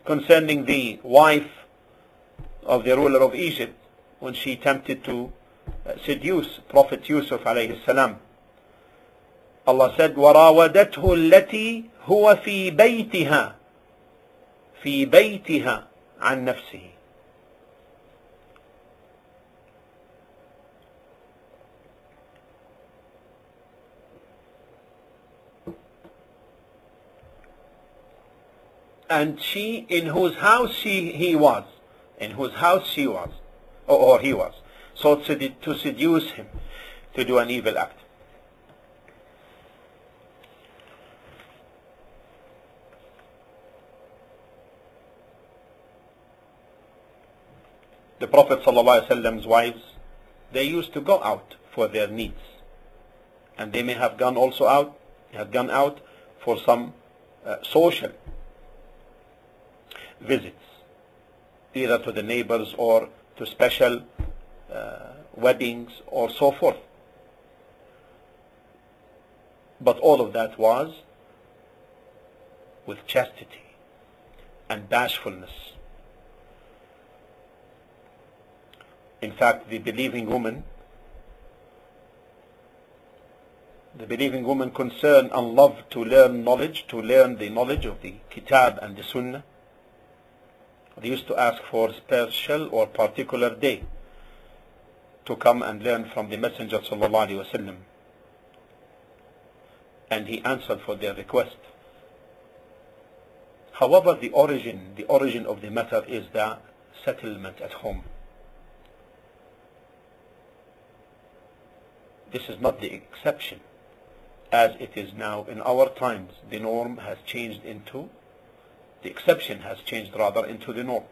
concerning the wife of the ruler of Egypt when she attempted to seduce Prophet Yusuf alayhi salam. Allah said, وَرَاوَدَتْهُ الَّتِي هُوَ فِي بَيْتِهَا عَنْ نَفْسِهِ. And she, in whose house he was, or he was, sought to seduce him to do an evil act. The Prophet ﷺ's wives, they used to go out for their needs, and they may have gone out for some social visits, either to the neighbors or to special weddings or so forth. But all of that was with chastity and bashfulness. In fact, the believing woman concerned and loved to learn the knowledge of the Kitab and the Sunnah. They used to ask for special or particular day to come and learn from the Messenger sallallahu alaihi wasallam, and he answered for their request. However, the origin of the matter is the settlement at home. This is not the exception, as it is now in our times. The norm has changed into the exception has changed rather into the norm.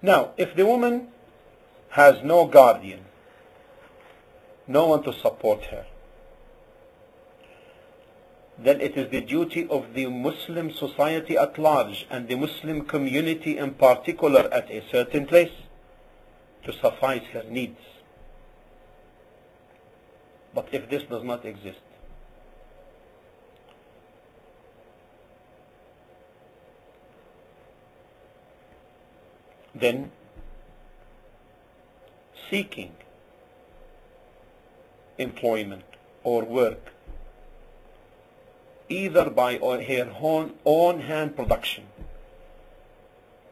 Now, if the woman has no guardian, no one to support her, then it is the duty of the Muslim society at large and the Muslim community in particular at a certain place to suffice her needs. But if this does not exist, then seeking employment or work, either by her own hand production,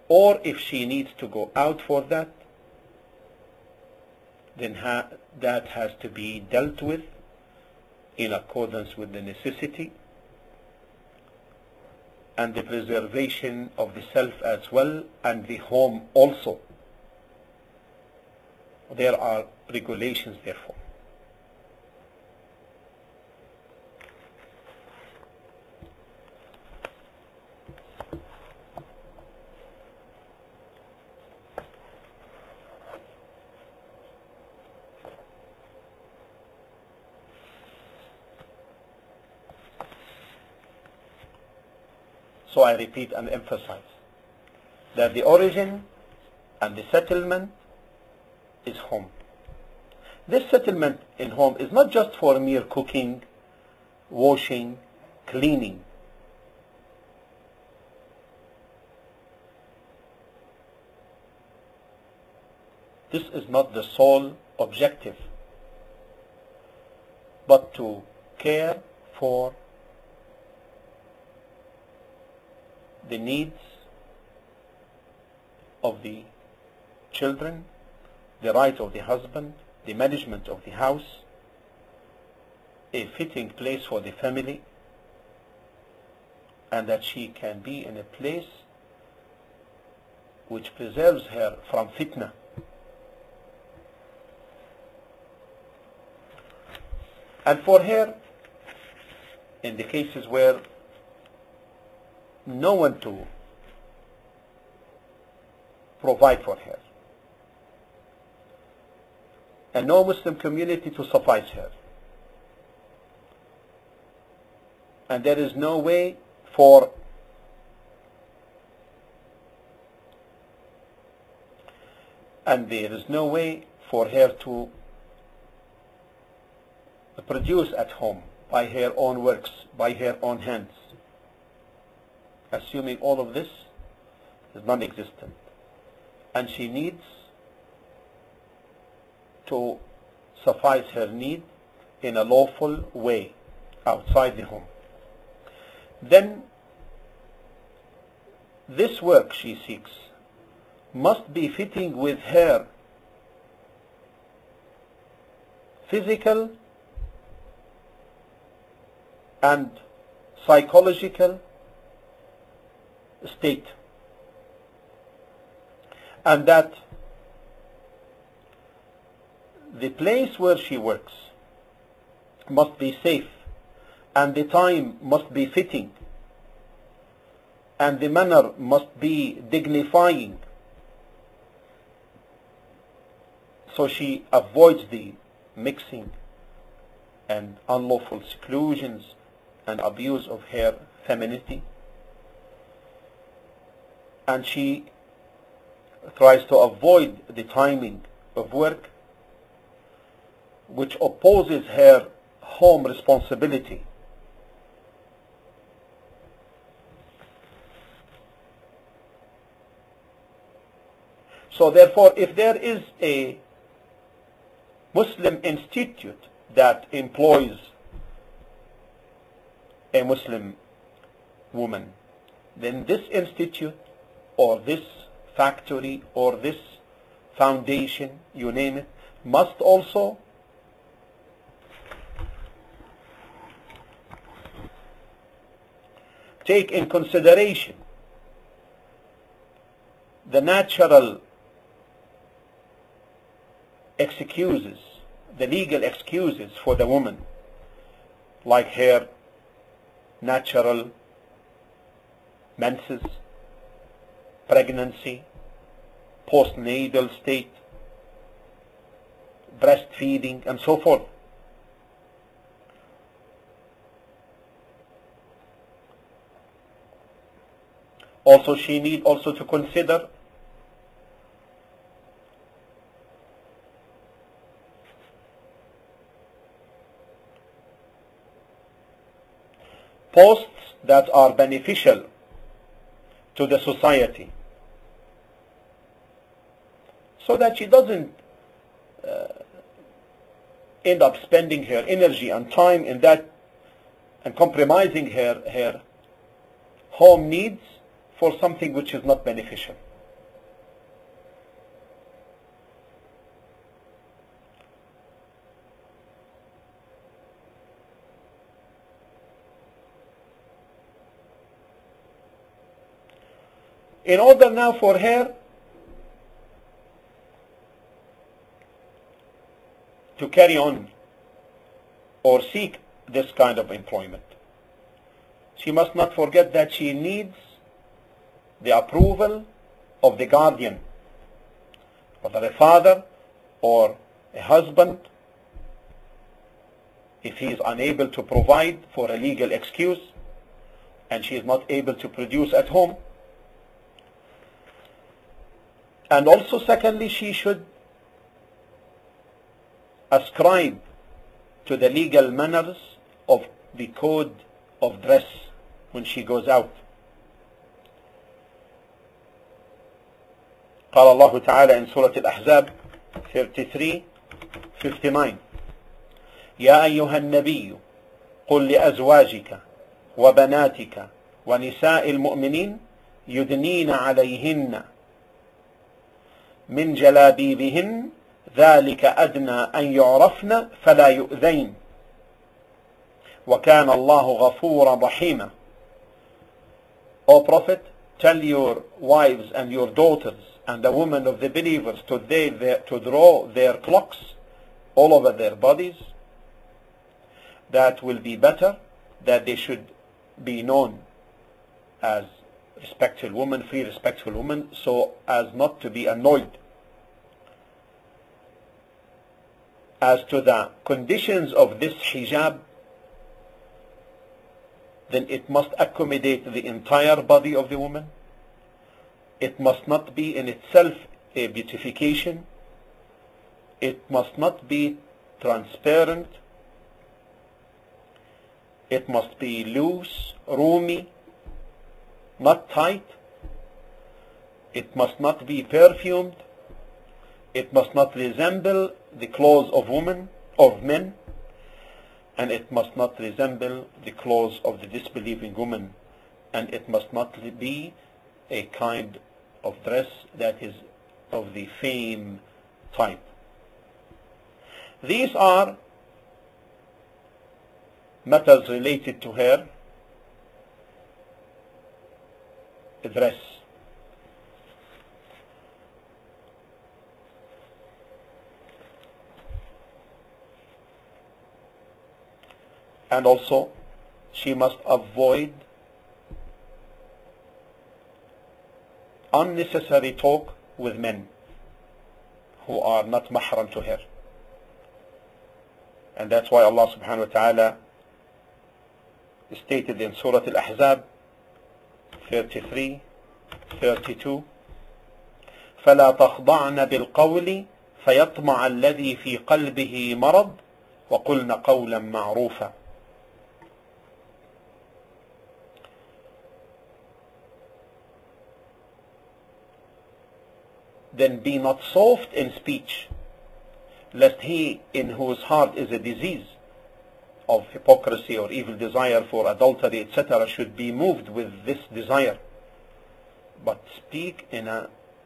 or if she needs to go out for that, then that has to be dealt with in accordance with the necessity and the preservation of the self as well, and the home also. There are regulations therefore. So I repeat and emphasize that the origin and the settlement is home. This settlement in home is not just for mere cooking, washing, cleaning. This is not the sole objective, but to care for the needs of the children, the rights of the husband, the management of the house, a fitting place for the family, and that she can be in a place which preserves her from fitna. And for her, in the cases where no one to provide for her, and no Muslim community to suffice her. And there is no way for her to produce at home by her own works, by her own hands. Assuming all of this is non-existent. And she needs to suffice her need in a lawful way outside the home. Then this work she seeks must be fitting with her physical and psychological state, and that the place where she works must be safe, and the time must be fitting, and the manner must be dignifying, so she avoids the mixing and unlawful seclusions and abuse of her femininity, and she tries to avoid the timing of work which opposes her home responsibility. So therefore, if there is a Muslim institute that employs a Muslim woman, then this institute or this factory or this foundation, you name it, must also take in consideration the natural excuses, the legal excuses for the woman, like her natural menses, pregnancy, postnatal state, breastfeeding, and so forth. Also, she needs also to consider posts that are beneficial to the society, so that she doesn't end up spending her energy and time in that and compromising her home needs for something which is not beneficial. In order now for her to carry on or seek this kind of employment, she must not forget that she needs the approval of the guardian, whether a father or a husband, if he is unable to provide for a legal excuse and she is not able to produce at home. And also, secondly, she should ascribe to the legal manners of the code of dress when she goes out. قال الله تعالى in Surah Al-Ahzab 33:59 يا أيها النبي قل لأزواجك وبناتك ونساء المؤمنين يدنين عليهن من جلابيبهن ذلك أدنى أن يعرفن فلا يؤذين وكان الله غفورا رحيما. O Prophet, tell your wives and your daughters and the women of the believers to draw their cloaks all over their bodies. That will be better, that they should be known as respectful women, free respectful women, so as not to be annoyed. As to the conditions of this hijab, then it must accommodate the entire body of the woman. It must not be in itself a beautification. It must not be transparent. It must be loose, roomy, not tight. It must not be perfumed. It must not resemble the clothes of women, of men, and it must not resemble the clothes of the disbelieving woman, and it must not be a kind of dress that is of the fame type. These are matters related to her dress. And also, she must avoid unnecessary talk with men who are not mahram to her. And that's why Allah subhanahu wa ta'ala stated in Surah Al-Ahzab 33-32, فَلَا تَخْضَعْنَ بِالْقَوْلِ فَيَطْمَعَ الَّذِي فِي قَلْبِهِ مَرَضٌ وَقُلْنَ قَوْلًا مَعْرُوفًا. Then be not soft in speech, lest he in whose heart is a disease of hypocrisy or evil desire for adultery, etc., should be moved with this desire, but speak in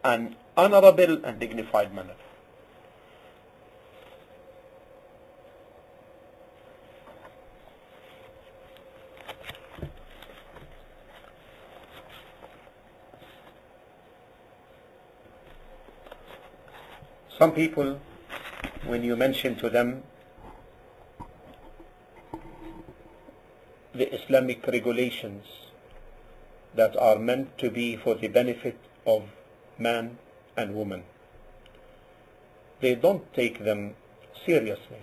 an honorable and dignified manner. Some people, when you mention to them the Islamic regulations that are meant to be for the benefit of man and woman, they don't take them seriously,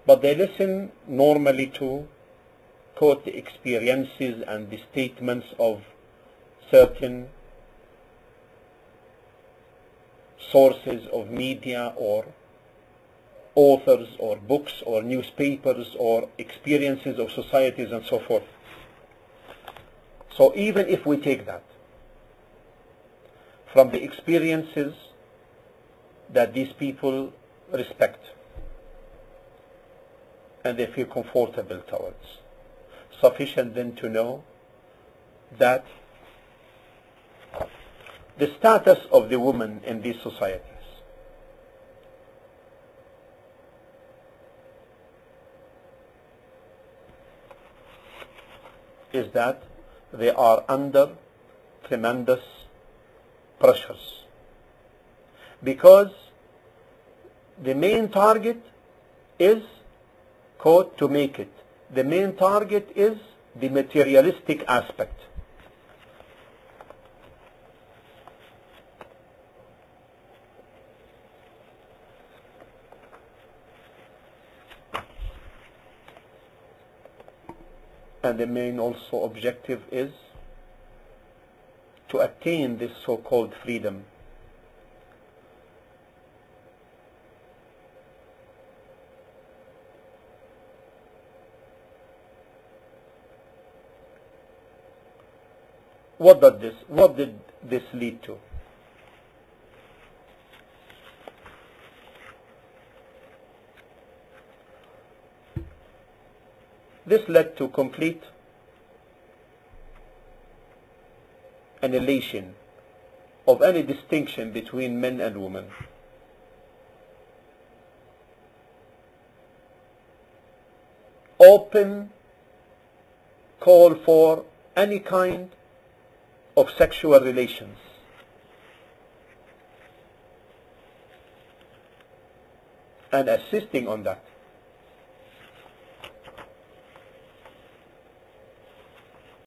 but they listen normally to quote the experiences and the statements of certain sources of media or authors or books or newspapers or experiences of societies and so forth. So even if we take that from the experiences that these people respect and they feel comfortable towards, sufficient then to know that the status of the woman in these societies is that they are under tremendous pressures, because the main target is, quote, to make it. The main target is the materialistic aspect. And the main also objective is to attain this so-called freedom. What did this lead to? This led to complete annihilation of any distinction between men and women. Open call for any kind of sexual relations. And assisting on that.